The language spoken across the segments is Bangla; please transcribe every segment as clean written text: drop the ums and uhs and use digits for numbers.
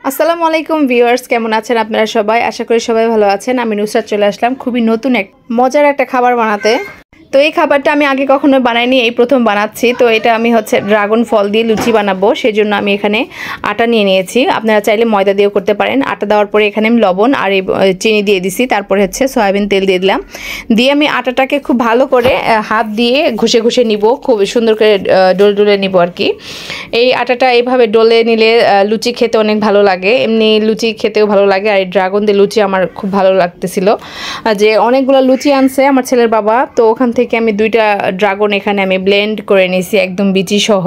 আসসালামু আলাইকুম ভিউয়ার্স, কেমন আছেন আপনারা সবাই? আশা করি সবাই ভালো আছেন। আমি নুসরাত চলে আসলাম খুবই নতুন এক মজার একটা খাবার বানাতে। তো এই খাবারটা আমি আগে কখনো বানাইনি, এই প্রথম বানাচ্ছি। তো এটা আমি ড্রাগন ফল দিয়ে লুচি বানাবো, সেজন্য আমি এখানে আটা নিয়ে নিয়েছি। আপনারা চাইলে ময়দা দিয়েও করতে পারেন। আটা দেওয়ার পরে এখানে আমি লবণ আর চিনি দিয়ে দিছি, তারপরে সয়াবিন তেল দিয়ে দিলাম। দিয়ে আমি আটাটাকে খুব ভালো করে হাত দিয়ে ঘষে ঘষে নিব, খুব সুন্দর করে ডোলে ডোলে নিব আর কি। এই আটাটা এইভাবে ডলে নিলে লুচি খেতে অনেক ভালো লাগে, এমনি লুচি খেতেও ভালো লাগে। আর এই ড্রাগন দিয়ে লুচি আমার খুব ভালো লাগতেছিল, যে অনেকগুলো লুচি আনছে আমার ছেলের বাবা। তো ওখান থেকে আমি 2টা ড্রাগন এখানে আমি ব্লেন্ড করে নিয়েছি একদম বিচি সহ।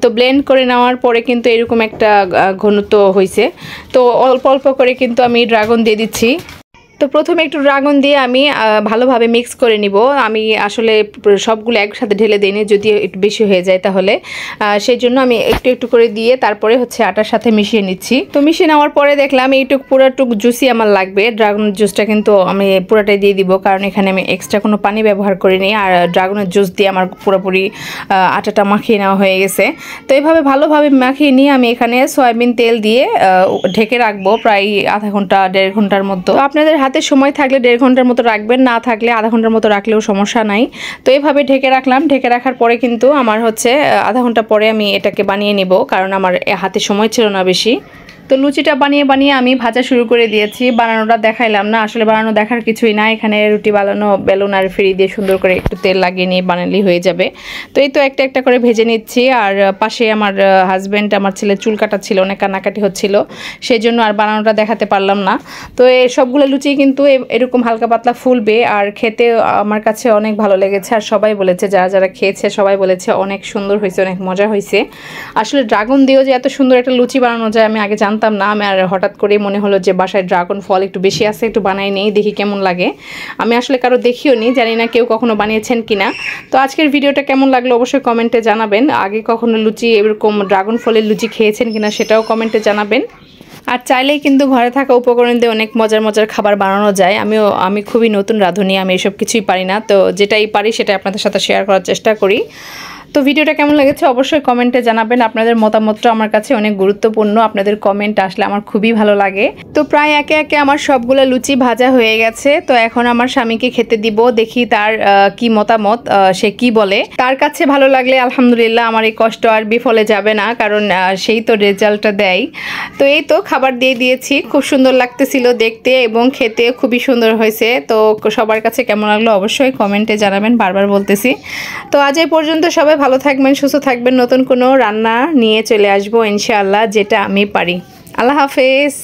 তো ব্লেন্ড করে নেওয়ার পরে কিন্তু এরকম একটা ঘনত্ব হয়েছে। তো অল্প অল্প করে কিন্তু আমি ড্রাগন দিয়ে দিচ্ছি। তো প্রথমে একটু ড্রাগন দিয়ে আমি ভালোভাবে মিক্স করে নিব। আমি আসলে সবগুলো একসাথে ঢেলে দিইনি, যদি একটু বেশি হয়ে যায় তাহলে, সেই জন্য আমি একটু একটু করে দিয়ে তারপরে আটার সাথে মিশিয়ে নিচ্ছি। তো মিশিয়ে নেওয়ার পরে দেখলাম এইটুকু পুরোটুকু জুসি আমার লাগবে। ড্রাগন জুসটা কিন্তু আমি পুরোটাই দিয়ে দিব, কারণ এখানে আমি এক্সট্রা কোনো পানি ব্যবহার করিনি। আর ড্রাগনের জুস দিয়ে আমার পুরোপুরি আটাটা মাখিয়ে নেওয়া হয়ে গেছে। তো এইভাবে ভালোভাবে মাখিয়ে নিয়ে আমি এখানে সয়াবিন তেল দিয়ে ঢেকে রাখবো প্রায় আধা ঘন্টা 1.5 ঘন্টার মতো। আপনাদের হাতে সময় থাকলে 1.5 ঘন্টার মতো রাখবেন, না থাকলে আধা ঘন্টার মতো রাখলেও সমস্যা নাই। তো এইভাবে ঢেকে রাখলাম। ঢেকে রাখার পরে কিন্তু আমার আধা ঘন্টা পরে আমি এটাকে বানিয়ে নিব, কারণ আমার হাতে সময় ছিল না বেশি। তো লুচিটা বানিয়ে বানিয়ে আমি ভাজা শুরু করে দিয়েছি। বানানোটা দেখাইলাম না, আসলে বানানো দেখার কিছুই না। এখানে রুটি বানানো বেলুন আর ফ্রি দিয়ে সুন্দর করে একটু তেল লাগিয়ে নিয়ে বানালেই হয়ে যাবে। তো এই তো একটা একটা করে ভেজে নিচ্ছি। আর পাশে আমার হাজব্যান্ড, আমার ছেলে চুল কাটাচ্ছিল, অনেক কান্নাকাটি হচ্ছিল, সেই জন্য আর বানানোটা দেখাতে পারলাম না। তো এই সবগুলো লুচি কিন্তু এরকম হালকা পাতলা ফুলবে, আর খেতে আমার কাছে অনেক ভালো লেগেছে। আর সবাই বলেছে, যারা যারা খেয়েছে সবাই বলেছে অনেক সুন্দর হয়েছে, অনেক মজা হয়েছে। আসলে ড্রাগন দিয়েও যে এত সুন্দর একটা লুচি বানানো যায় আমি আগে জানতাম না। আমি আর হঠাৎ করে মনে হলো যে বাসায় ড্রাগন ফল একটু বেশি আছে, একটু বানাই নেই, দেখি কেমন লাগে। আমি আসলে কারো দেখিও নি, জানি না কেউ কখনো বানিয়েছেন কিনা। তো আজকের ভিডিওটা কেমন লাগলো অবশ্যই কমেন্টে জানাবেন। আগে কখনো লুচি এরকম ড্রাগন ফলের লুচি খেয়েছেন কিনা সেটাও কমেন্টে জানাবেন। আর চাইলেই কিন্তু ঘরে থাকা উপকরণ দিয়ে অনেক মজার মজার খাবার বানানো যায়। আমি খুবই নতুন রাঁধুনি, আমি এসব কিছুই পারি না। তো যেটাই পারি সেটা আপনাদের সাথে শেয়ার করার চেষ্টা করি। তো ভিডিওটা কেমন লেগেছে অবশ্যই কমেন্টে জানাবেন। আপনাদের মতামতটা আমার কাছে অনেক গুরুত্বপূর্ণ, আপনাদের কমেন্ট আসলে আমার খুবই ভালো লাগে। তো প্রায় একে একে আমার সবগুলো লুচি ভাজা হয়ে গেছে। তো এখন আমার স্বামীকে খেতে দিব, দেখি তার কি মতামত, সে কি বলে। তার কাছে ভালো লাগলে আলহামদুলিল্লাহ, আমার এই কষ্ট আর বিফলে যাবে না, কারণ সেই তো রেজাল্টটা দেয়। তো এই তো খাবার দিয়ে দিয়েছি, খুব সুন্দর লাগতেছিল দেখতে এবং খেতে খুবই সুন্দর হয়েছে। তো সবার কাছে কেমন লাগলো অবশ্যই কমেন্টে জানাবেন, বারবার বলতেছি। তো আজ এই পর্যন্ত, সবাই ভালো থাকবেন, সুস্থ থাকবেন। নতুন কোনো রান্না নিয়ে চলে আসবো ইনশাআল্লাহ, যেটা আমি পারি। আল্লাহ হাফেজ।